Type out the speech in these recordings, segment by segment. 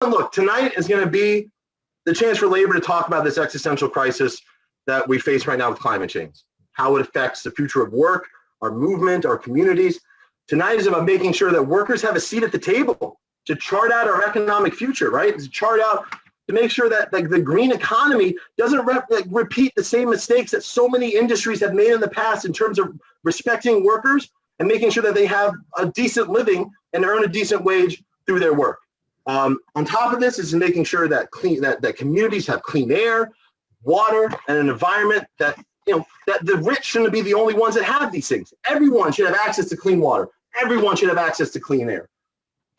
Look, tonight is going to be the chance for labor to talk about this existential crisis that we face right now with climate change, how it affects the future of work, our movement, our communities. Tonight is about making sure that workers have a seat at the table to chart out our economic future, right? To chart out, to make sure that the green economy doesn't repeat the same mistakes that so many industries have made in the past in terms of respecting workers and making sure that they have a decent living and earn a decent wage through their work. On top of this is making sure that that communities have clean air, water, and an environment that, that the rich shouldn't be the only ones that have these things. Everyone should have access to clean water. Everyone should have access to clean air.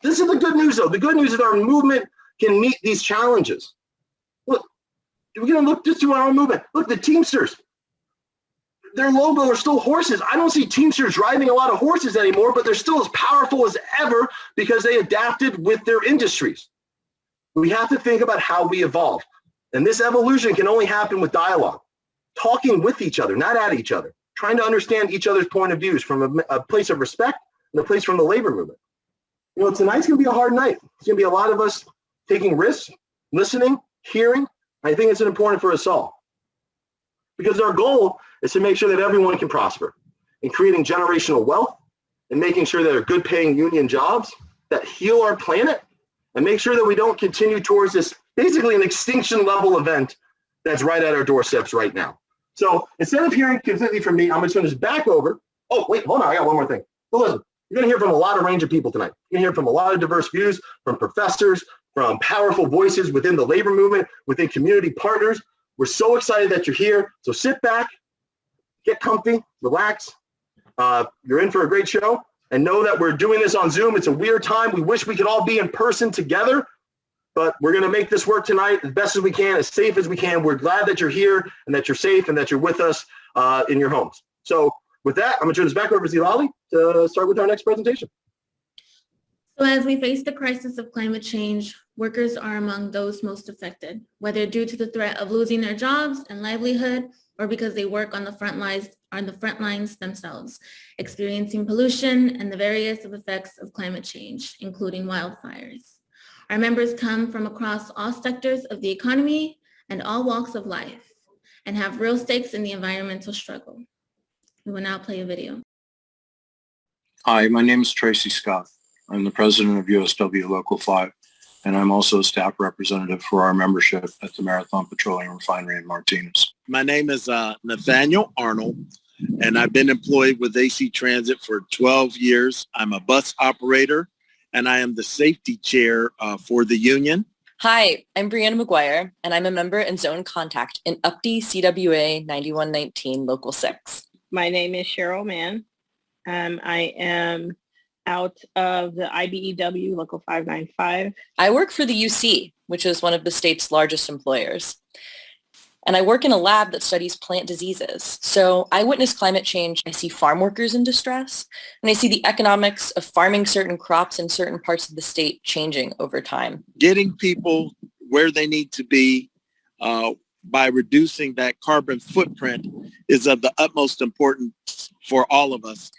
This is the good news, though. The good news is our movement can meet these challenges. Look, we're going to look just to our own movement. Look, the Teamsters, their logo are still horses. I don't see Teamsters driving a lot of horses anymore, but they're still as powerful as ever because they adapted with their industries. We have to think about how we evolve. And this evolution can only happen with dialogue, talking with each other, not at each other, trying to understand each other's point of views from a place of respect and a place from the labor movement. Tonight's going to be a hard night. It's going to be a lot of us taking risks, listening, hearing. I think it's important for us all. Because our goal is to make sure that everyone can prosper in creating generational wealth and making sure that there are good paying union jobs that heal our planet and make sure that we don't continue towards this basically an extinction level event that's right at our doorsteps right now. So instead of hearing completely from me, I'm going to turn this back over. Oh, wait, hold on. I got one more thing. So listen, you're going to hear from a lot of range of people tonight. You're going to hear from a lot of diverse views, from professors, from powerful voices within the labor movement, within community partners. We're so excited that you're here. So sit back, get comfy, relax. You're in for a great show. And know that we're doing this on Zoom. It's a weird time. We wish we could all be in person together, but we're going to make this work tonight as best as we can, as safe as we can. We're glad that you're here and that you're safe and that you're with us in your homes. So with that, I'm going to turn this back over to Zilali to start with our next presentation. So as we face the crisis of climate change, workers are among those most affected, whether due to the threat of losing their jobs and livelihood or because they work on the front lines themselves, experiencing pollution and the various effects of climate change, including wildfires. Our members come from across all sectors of the economy and all walks of life and have real stakes in the environmental struggle. We will now play a video. Hi, my name is Tracy Scott. I'm the president of USW Local 5, and I'm also a staff representative for our membership at the Marathon Petroleum Refinery in Martinez. My name is Nathaniel Arnold, and I've been employed with AC Transit for 12 years. I'm a bus operator, and I am the safety chair for the union. Hi, I'm Brianna McGuire, and I'm a member and zone contact in UPD CWA 9119 Local 6. My name is Cheryl Mann. I am out of the IBEW Local 595. I work for the UC, which is one of the state's largest employers. And I work in a lab that studies plant diseases. So I witness climate change. I see farm workers in distress, and I see the economics of farming certain crops in certain parts of the state changing over time. Getting people where they need to be by reducing that carbon footprint is of the utmost importance for all of us.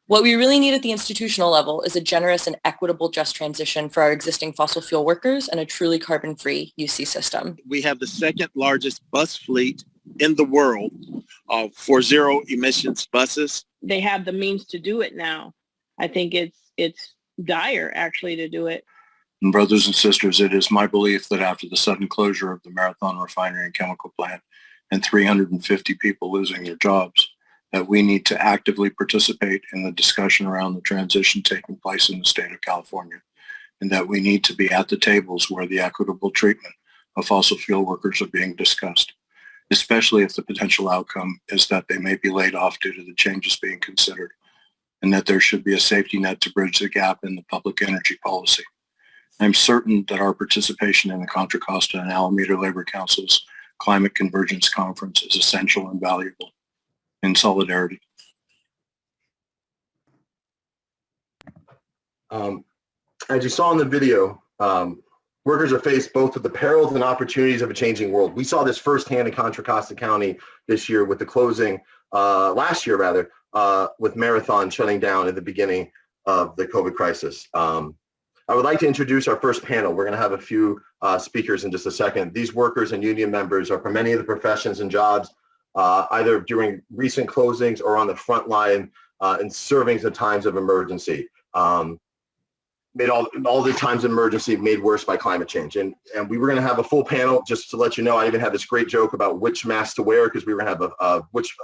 What we really need at the institutional level is a generous and equitable just transition for our existing fossil fuel workers and a truly carbon-free UC system. We have the second largest bus fleet in the world for zero emissions buses. They have the means to do it now. I think it's dire actually to do it. And brothers and sisters, it is my belief that after the sudden closure of the Marathon Refinery and Chemical Plant and 350 people losing their jobs, that we need to actively participate in the discussion around the transition taking place in the state of California, and that we need to be at the tables where the equitable treatment of fossil fuel workers are being discussed, especially if the potential outcome is that they may be laid off due to the changes being considered, and that there should be a safety net to bridge the gap in the public energy policy. I'm certain that our participation in the Contra Costa and Alameda Labor Council's Climate Convergence Conference is essential and valuable. In solidarity. As you saw in the video, workers are faced both with the perils and opportunities of a changing world. We saw this firsthand in Contra Costa County this year with the closing, last year rather, with Marathon shutting down at the beginning of the COVID crisis. I would like to introduce our first panel. We're going to have a few speakers in just a second. These workers and union members are from many of the professions and jobs, either during recent closings or on the front line in serving the times of emergency. Made all the times of emergency made worse by climate change. And we were going to have a full panel. Just to let you know, I even had this great joke about which mask to wear, because we were going to have which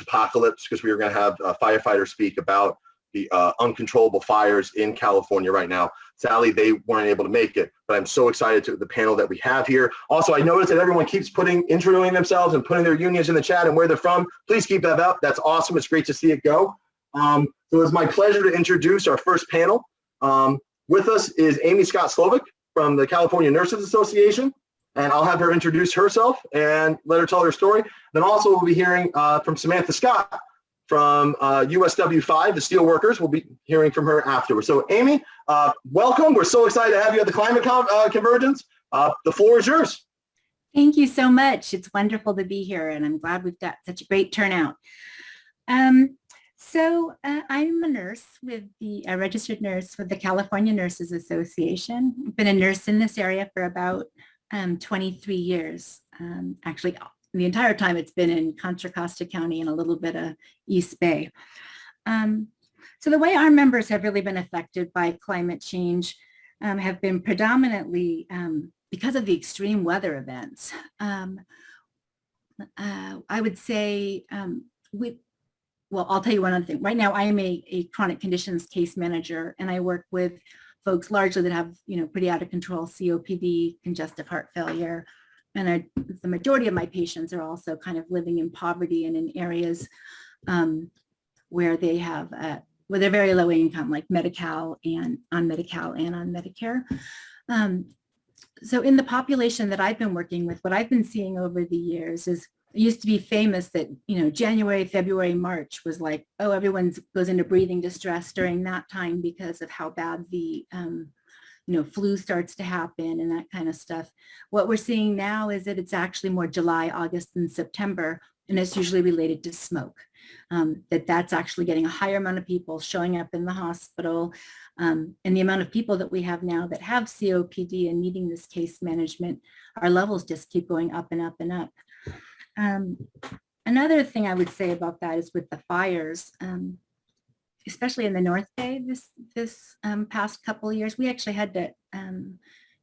apocalypse, because we were going to have a firefighter speak about the uncontrollable fires in California right now. Sadly, they weren't able to make it, but I'm so excited to the panel that we have here. Also, I noticed that everyone keeps introing themselves and putting their unions in the chat and where they're from. Please keep that up. That's awesome. It's great to see it go. So it's my pleasure to introduce our first panel. With us is Amy Scott Slovic from the California Nurses Association, and I'll have her introduce herself and let her tell her story. Then also we'll be hearing from Samantha Scott from USW5, the steelworkers. We'll be hearing from her afterwards. So Amy, welcome. We're so excited to have you at the Climate Convergence. The floor is yours. Thank you so much. It's wonderful to be here, and I'm glad we've got such a great turnout. I'm a nurse a registered nurse with the California Nurses Association. I've been a nurse in this area for about 23 years. Actually, the entire time it's been in Contra Costa County and a little bit of East Bay. So the way our members have really been affected by climate change have been predominantly because of the extreme weather events. I would say well, I'll tell you one other thing. Right now, I am a chronic conditions case manager, and I work with folks largely that have, pretty out of control COPD, congestive heart failure. And the majority of my patients are also kind of living in poverty and in areas where they have, where they're very low income, like Medi-Cal and on Medi-Cal and on Medicare. So in the population that I've been working with, what I've been seeing over the years is, it used to be famous that, January, February, March was like, oh, everyone goes into breathing distress during that time because of how bad the, flu starts to happen and that kind of stuff. What we're seeing now is that it's actually more July, August, and September, and it's usually related to smoke. That's actually getting a higher amount of people showing up in the hospital. And the amount of people that we have now that have COPD and needing this case management, our levels just keep going up and up and up. Another thing I would say about that is with the fires, especially in the North Bay this past couple of years, we actually had to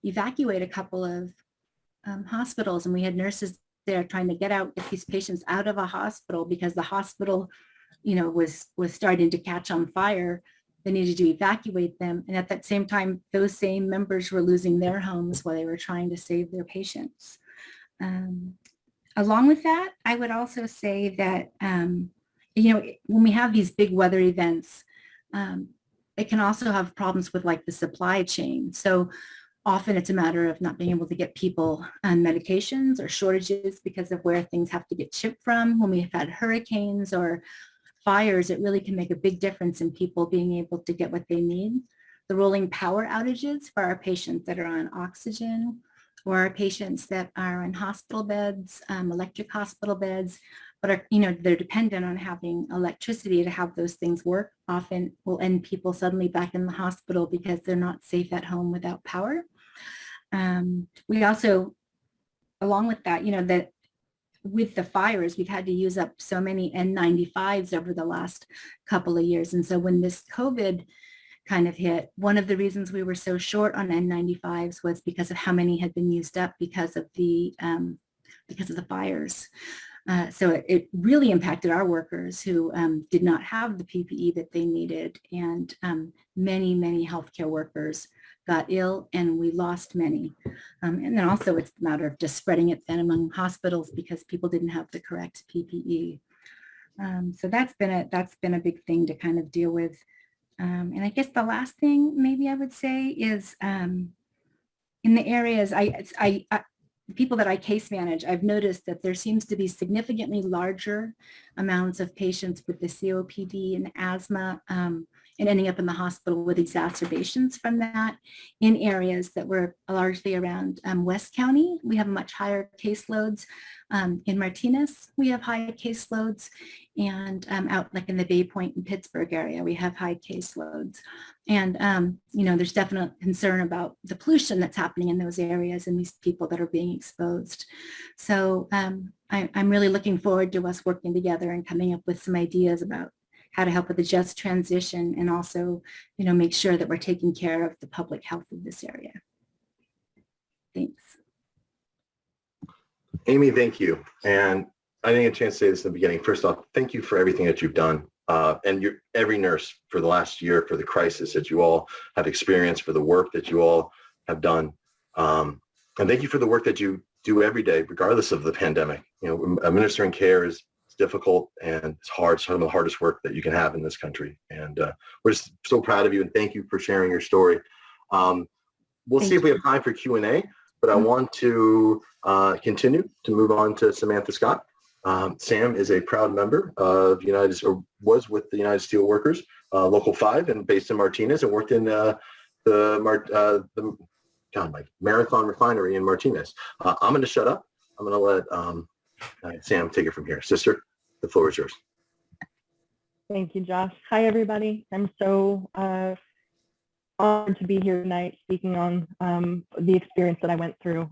evacuate a couple of hospitals, and we had nurses there trying to get these patients out of a hospital because the hospital, was starting to catch on fire. They needed to evacuate them. And at that same time, those same members were losing their homes while they were trying to save their patients. Along with that, I would also say that, when we have these big weather events, it can also have problems with like the supply chain. So often it's a matter of not being able to get people on medications or shortages because of where things have to get shipped from. When we've had hurricanes or fires, it really can make a big difference in people being able to get what they need. The rolling power outages for our patients that are on oxygen, or our patients that are in hospital beds, electric hospital beds, but are, they're dependent on having electricity to have those things work, often will end people suddenly back in the hospital because they're not safe at home without power. We also, along with that, that with the fires, we've had to use up so many N95s over the last couple of years. And so when this COVID kind of hit, one of the reasons we were so short on N95s was because of how many had been used up because of the fires. So it really impacted our workers who did not have the PPE that they needed, and many healthcare workers got ill, and we lost many. And then also it's a matter of just spreading it then among hospitals because people didn't have the correct PPE. So that's been a big thing to kind of deal with. And I guess the last thing maybe I would say is in the areas, people that I case manage, I've noticed that there seems to be significantly larger amounts of patients with the COPD and asthma and ending up in the hospital with exacerbations from that in areas that were largely around West County. We have much higher caseloads. In Martinez, we have high caseloads, and out like in the Bay Point and Pittsburgh area, we have high caseloads. And, there's definite concern about the pollution that's happening in those areas and these people that are being exposed. So I'm really looking forward to us working together and coming up with some ideas about how to help with the just transition and also, make sure that we're taking care of the public health of this area. Thanks. Amy, thank you. And I didn't get a chance to say this in the beginning. First off, thank you for everything that you've done. And every nurse for the last year, for the crisis that you all have experienced, for the work that you all have done. And thank you for the work that you do every day, regardless of the pandemic. Administering care is difficult and it's hard. It's some of the hardest work that you can have in this country. And we're just so proud of you and thank you for sharing your story. We'll see if we have time for Q&A, but I want to continue to move on to Samantha Scott. Sam is a proud member of was with the United Steelworkers, Local 5, and based in Martinez, and worked in the Marathon Refinery in Martinez. I'm going to shut up. I'm going to let Sam take it from here. Sister, the floor is yours. Thank you, Josh. Hi, everybody. I'm so honored to be here tonight speaking on the experience that I went through.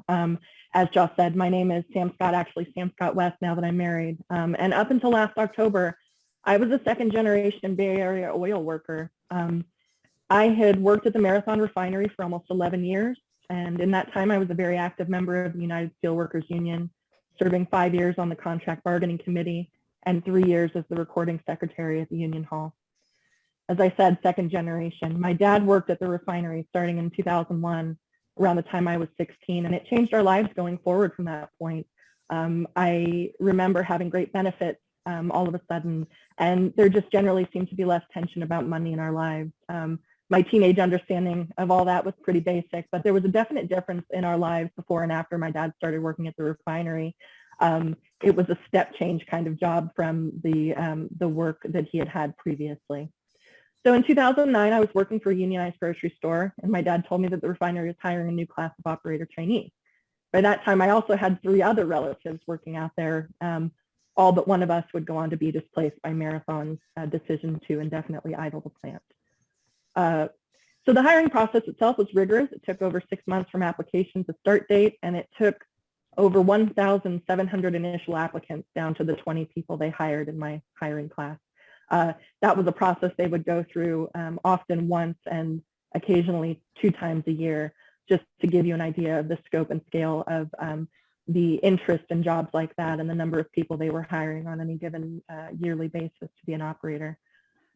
As Josh said, my name is Sam Scott, actually Sam Scott West, now that I'm married. And up until last October, I was a second generation Bay Area oil worker. I had worked at the Marathon Refinery for almost 11 years. And in that time, I was a very active member of the United Steelworkers Union, serving 5 years on the Contract Bargaining Committee and 3 years as the recording secretary at the Union Hall. As I said, second generation. My dad worked at the refinery starting in 2001, around the time I was 16, and it changed our lives going forward from that point. I remember having great benefits all of a sudden, and there just generally seemed to be less tension about money in our lives. My teenage understanding of all that was pretty basic, but there was a definite difference in our lives before and after my dad started working at the refinery. It was a step change kind of job from the work that he had had previously. So in 2009, I was working for a unionized grocery store, and my dad told me that the refinery was hiring a new class of operator trainee. By that time, I also had 3 other relatives working out there. All but one of us would go on to be displaced by Marathon's decision to indefinitely idle the plant. So the hiring process itself was rigorous. It took over 6 months from application to start date, and it took over 1,700 initial applicants down to the 20 people they hired in my hiring class. That was a process they would go through often once and occasionally 2 times a year, just to give you an idea of the scope and scale of the interest in jobs like that and the number of people they were hiring on any given yearly basis to be an operator.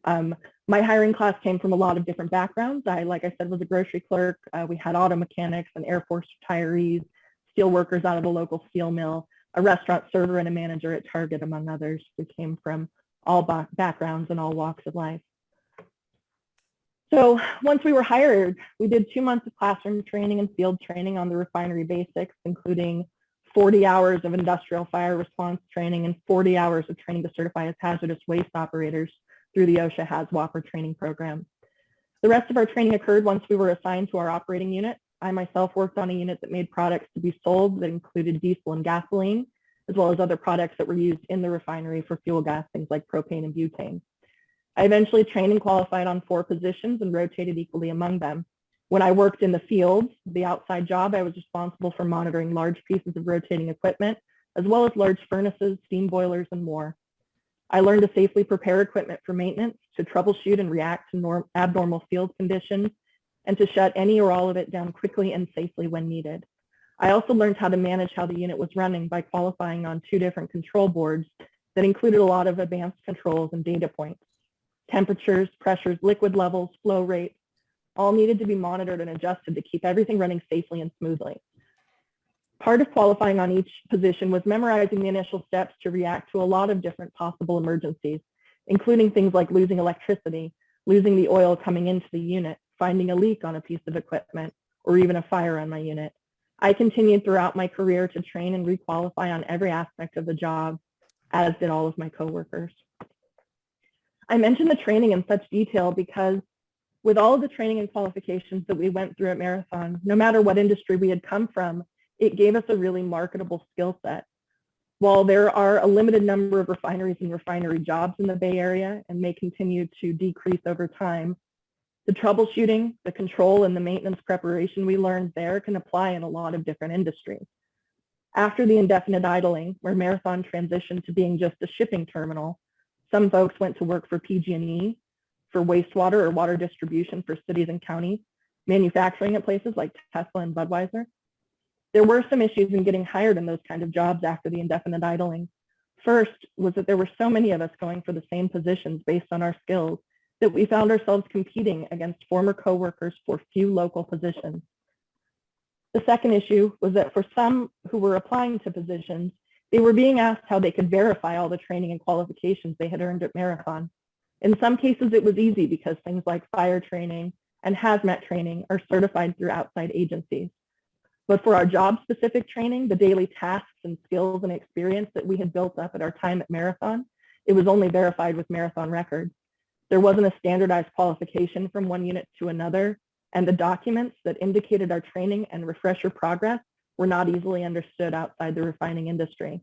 My hiring class came from a lot of different backgrounds. Like I said, was a grocery clerk. We had auto mechanics and Air Force retirees, steel workers out of a local steel mill, a restaurant server and a manager at Target, among others. We came from all backgrounds and all walks of life. So once we were hired, we did 2 months of classroom training and field training on the refinery basics, including 40 hours of industrial fire response training and 40 hours of training to certify as hazardous waste operators through the OSHA HAZWOPER training program. The rest of our training occurred once we were assigned to our operating unit. I myself worked on a unit that made products to be sold that included diesel and gasoline, as well as other products that were used in the refinery for fuel gas, things like propane and butane. I eventually trained and qualified on 4 positions and rotated equally among them. When I worked in the field, the outside job, I was responsible for monitoring large pieces of rotating equipment, as well as large furnaces, steam boilers, and more. I learned to safely prepare equipment for maintenance, to troubleshoot and react to abnormal field conditions, and to shut any or all of it down quickly and safely when needed. I also learned how to manage how the unit was running by qualifying on 2 different control boards that included a lot of advanced controls and data points. Temperatures, pressures, liquid levels, flow rates, all needed to be monitored and adjusted to keep everything running safely and smoothly. Part of qualifying on each position was memorizing the initial steps to react to a lot of different possible emergencies, including things like losing electricity, losing the oil coming into the unit, finding a leak on a piece of equipment, or even a fire on my unit. I continued throughout my career to train and requalify on every aspect of the job, as did all of my coworkers. I mention the training in such detail because with all of the training and qualifications that we went through at Marathon, no matter what industry we had come from, it gave us a really marketable skill set. While there are a limited number of refineries and refinery jobs in the Bay Area and may continue to decrease over time, the troubleshooting, the control, and the maintenance preparation we learned there can apply in a lot of different industries. After the indefinite idling, where Marathon transitioned to being just a shipping terminal, some folks went to work for PG&E, for wastewater or water distribution for cities and counties, manufacturing at places like Tesla and Budweiser. There were some issues in getting hired in those kind of jobs after the indefinite idling. First was that there were so many of us going for the same positions based on our skills that we found ourselves competing against former coworkers for few local positions. The second issue was that for some who were applying to positions, they were being asked how they could verify all the training and qualifications they had earned at Marathon. In some cases, it was easy because things like fire training and hazmat training are certified through outside agencies. But for our job-specific training, the daily tasks and skills and experience that we had built up at our time at Marathon, it was only verified with Marathon records. There wasn't a standardized qualification from one unit to another, and the documents that indicated our training and refresher progress were not easily understood outside the refining industry.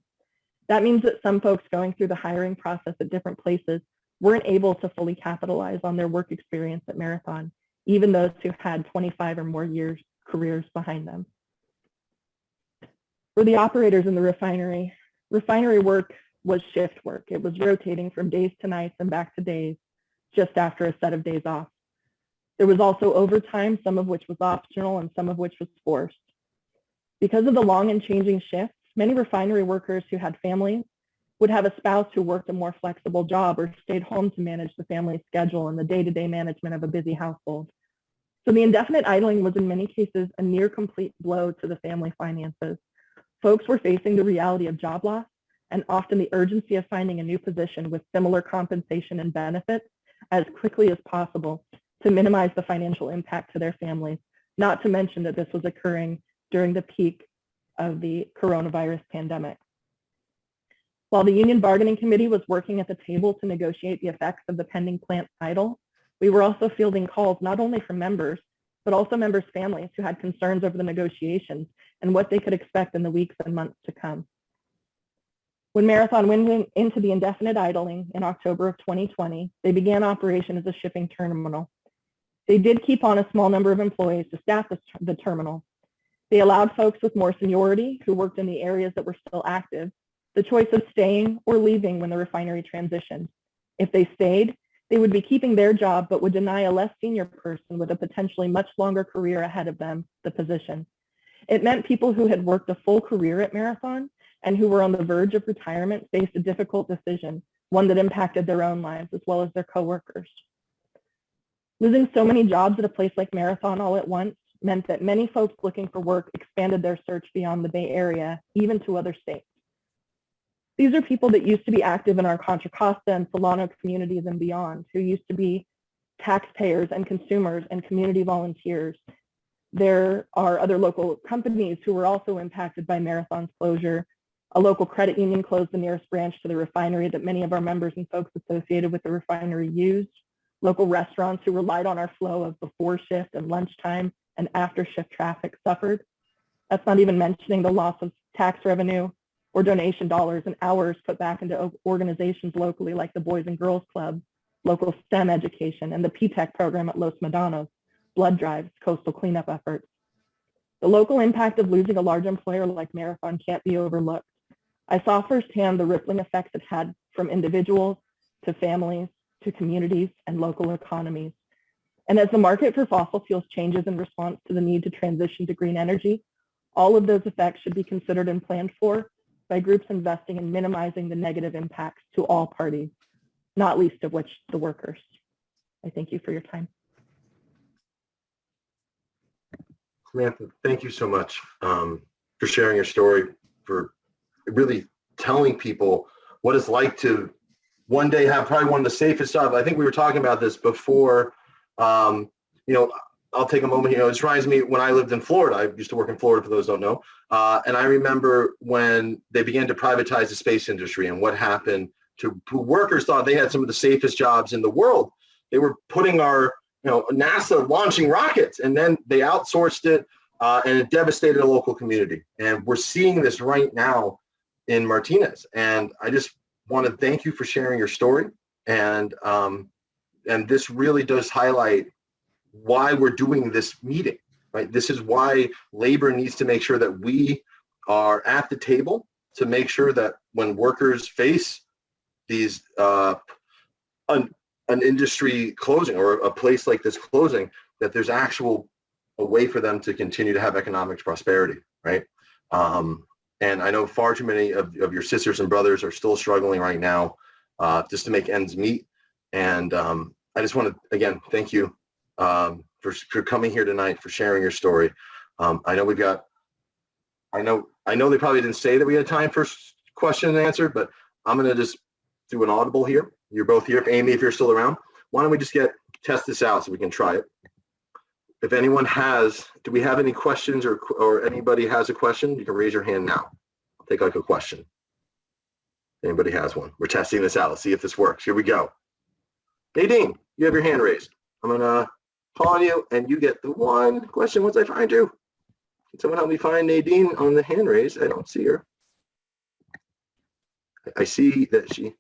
That means that some folks going through the hiring process at different places weren't able to fully capitalize on their work experience at Marathon, even those who had 25 or more years careers behind them. For the operators in the refinery work was shift work. It was rotating from days to nights and back to days, just after a set of days off. There was also overtime, some of which was optional and some of which was forced. Because of the long and changing shifts, many refinery workers who had families would have a spouse who worked a more flexible job or stayed home to manage the family schedule and the day-to-day management of a busy household. So the indefinite idling was in many cases a near complete blow to the family finances. Folks were facing the reality of job loss and often the urgency of finding a new position with similar compensation and benefits as quickly as possible to minimize the financial impact to their families, not to mention that this was occurring during the peak of the coronavirus pandemic. While the Union Bargaining Committee was working at the table to negotiate the effects of the pending plant idle, we were also fielding calls not only from members, but also members' families who had concerns over the negotiations and what they could expect in the weeks and months to come. When Marathon went into the indefinite idling in October of 2020, they began operation as a shipping terminal. They did keep on a small number of employees to staff the terminal. They allowed folks with more seniority who worked in the areas that were still active the choice of staying or leaving when the refinery transitioned. If they stayed, they would be keeping their job but would deny a less senior person with a potentially much longer career ahead of them the position. It meant people who had worked a full career at Marathon and who were on the verge of retirement faced a difficult decision, one that impacted their own lives as well as their coworkers. Losing so many jobs at a place like Marathon all at once meant that many folks looking for work expanded their search beyond the Bay Area, even to other states. These are people that used to be active in our Contra Costa and Solano communities and beyond, who used to be taxpayers and consumers and community volunteers. There are other local companies who were also impacted by Marathon's closure. A local credit union closed the nearest branch to the refinery that many of our members and folks associated with the refinery used. Local restaurants who relied on our flow of before shift and lunchtime and after shift traffic suffered. That's not even mentioning the loss of tax revenue or donation dollars and hours put back into organizations locally like the Boys and Girls Club, local STEM education, and the PTEC program at Los Medanos, blood drives, coastal cleanup efforts. The local impact of losing a large employer like Marathon can't be overlooked. I saw firsthand the rippling effects it had from individuals to families to communities and local economies. And as the market for fossil fuels changes in response to the need to transition to green energy, all of those effects should be considered and planned for by groups investing in minimizing the negative impacts to all parties, not least of which the workers. I thank you for your time. Samantha, thank you so much for sharing your story, for really telling people what it's like to one day have probably one of the safest jobs. I think we were talking about this before. I'll take a moment. It reminds me when I lived in Florida. I used to work in Florida, for those who don't know. And I remember when they began to privatize the space industry and what happened who workers thought they had some of the safest jobs in the world. They were putting our, NASA launching rockets, and then they outsourced it, and it devastated a local community. And we're seeing this right now in Martinez. And I just want to thank you for sharing your story. And this really does highlight why we're doing this meeting, right? This is why labor needs to make sure that we are at the table to make sure that when workers face these an industry closing or a place like this closing, that there's actual a way for them to continue to have economic prosperity, right? And I know far too many of your sisters and brothers are still struggling right now just to make ends meet. And I just want to, again, thank you for coming here tonight, for sharing your story. I know we've got, I know they probably didn't say that we had time for question and answer, but I'm going to just do an audible here. You're both here. Amy, if you're still around, why don't we just test this out so we can try it? If anyone do we have any questions or anybody has a question, you can raise your hand now. I'll take like a question. If anybody has one. We're testing this out. Let's see if this works. Here we go. Nadine, you have your hand raised. I'm going to call on you and you get the one question once I find you. Can someone help me find Nadine on the hand raise? I don't see her. I see that she,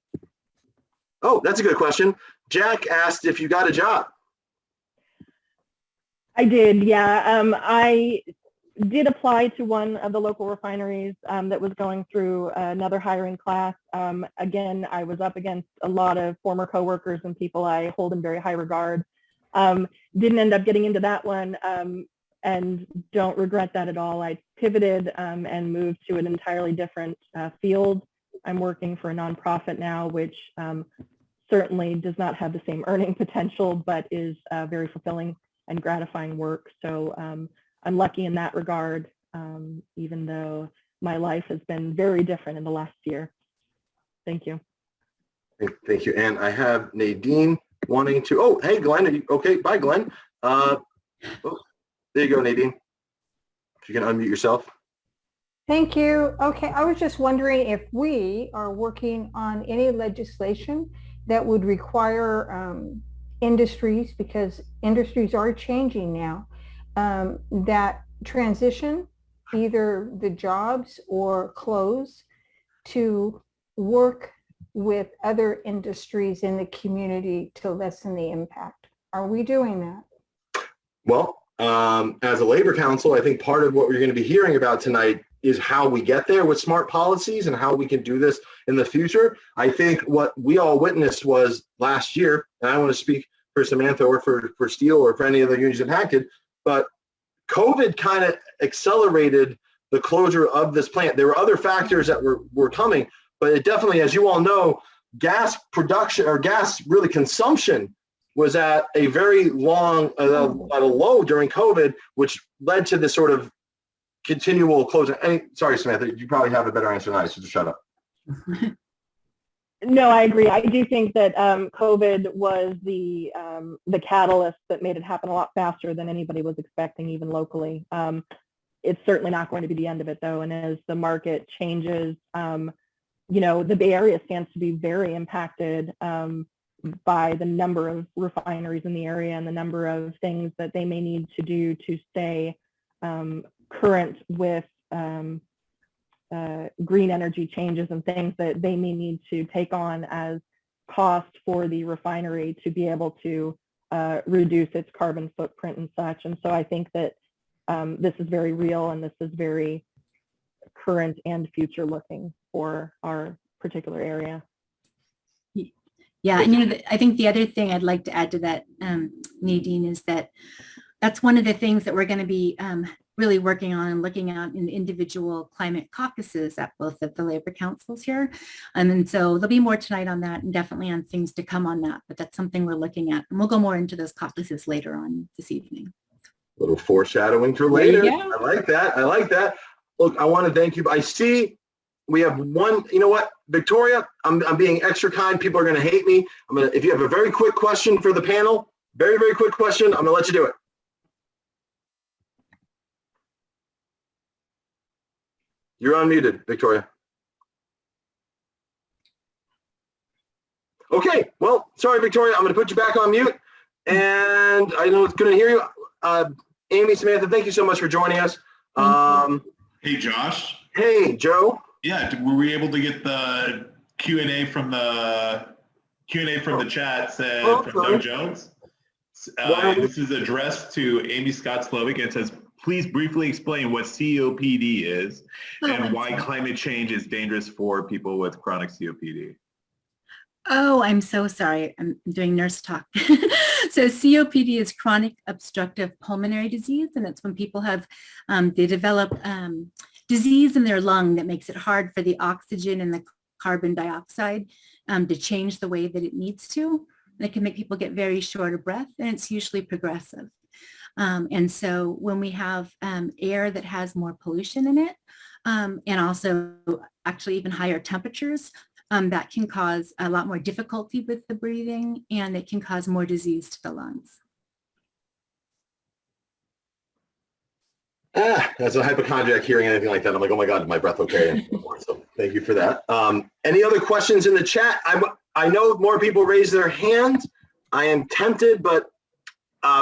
oh, that's a good question. Jack asked if you got a job. I did, yeah. I did apply to one of the local refineries that was going through another hiring class. Again, I was up against a lot of former coworkers and people I hold in very high regard. Didn't end up getting into that one and don't regret that at all. I pivoted and moved to an entirely different field. I'm working for a nonprofit now, which certainly does not have the same earning potential, but is very fulfilling and gratifying work. So I'm lucky in that regard, even though my life has been very different in the last year. Thank you. Thank you. And I have Nadine wanting to, oh, hey, Glenn, are you, okay, bye, Glenn. Oh, there you go, Nadine. If you can unmute yourself. Thank you. Okay, I was just wondering if we are working on any legislation that would require industries, because industries are changing now, that transition either the jobs or close to work with other industries in the community to lessen the impact. Are we doing that? Well, as a labor council, I think part of what we're going to be hearing about tonight is how we get there with smart policies and how we can do this in the future. I think what we all witnessed was last year, and I don't want to speak for Samantha or for Steel or for any of the unions impacted, but COVID kind of accelerated the closure of this plant. There were other factors that were coming, but it definitely, as you all know, gas production or gas really consumption was at a very long, at a low during COVID, which led to this sort of continual closing. Sorry, Samantha, you probably have a better answer than I, so just shut up. No, I agree. I do think that COVID was the catalyst that made it happen a lot faster than anybody was expecting, even locally. It's certainly not going to be the end of it, though. And as the market changes, the Bay Area stands to be very impacted by the number of refineries in the area and the number of things that they may need to do to stay current with green energy changes and things that they may need to take on as cost for the refinery to be able to reduce its carbon footprint and such. And so I think that this is very real and this is very current and future looking for our particular area. Yeah, and I think the other thing I'd like to add to that, Nadine, is that that's one of the things that we're going to be really working on and looking at in individual climate caucuses at both of the labor councils here. And so there'll be more tonight on that and definitely on things to come on that, but that's something we're looking at. And we'll go more into those caucuses later on this evening. A little foreshadowing for later. I like that. I like that. Look, I want to thank you. I see we have one, you know what, Victoria, I'm being extra kind. People are going to hate me. If you have a very quick question for the panel, very, very quick question, I'm going to let you do it. You're unmuted, Victoria. Okay, well, sorry, Victoria, I'm going to put you back on mute. And I know it's going to hear you. Amy, Samantha, thank you so much for joining us. Hey, Josh. Hey, Joe. Yeah, were we able to get the Q&A from the chat said from Doug Jones? This is addressed to Amy Scott Slovic, and it says, please briefly explain what COPD is and why climate change is dangerous for people with chronic COPD. Oh, I'm so sorry. I'm doing nurse talk. So COPD is chronic obstructive pulmonary disease, and it's when people have, they develop disease in their lung that makes it hard for the oxygen and the carbon dioxide to change the way that it needs to. And it can make people get very short of breath, and it's usually progressive. And so when we have air that has more pollution in it, and also actually even higher temperatures, that can cause a lot more difficulty with the breathing, and it can cause more disease to the lungs. As a hypochondriac, hearing anything like that, I'm like, oh my God, is my breath okay? So thank you for that. Any other questions in the chat? I know more people raise their hands. I am tempted, but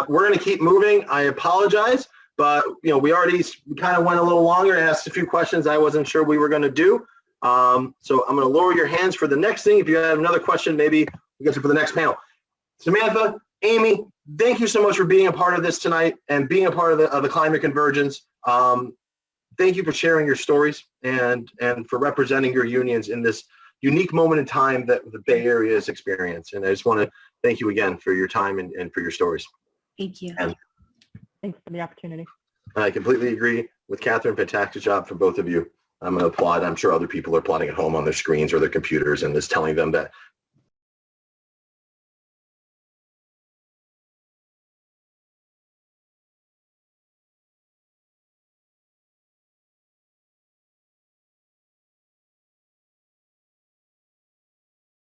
we're going to keep moving. I apologize, but we kind of went a little longer and asked a few questions I wasn't sure we were going to do. So I'm going to lower your hands for the next thing. If you have another question, maybe we get to for the next panel. Samantha, Amy, thank you so much for being a part of this tonight and being a part of the Climate Convergence. Thank you for sharing your stories and for representing your unions in this unique moment in time that the Bay Area has experienced. And I just want to thank you again for your time and for your stories. Thank you. And Thanks for the opportunity. I completely agree with Catherine. Fantastic job for both of you. I'm going to applaud. I'm sure other people are applauding at home on their screens or their computers and just telling them that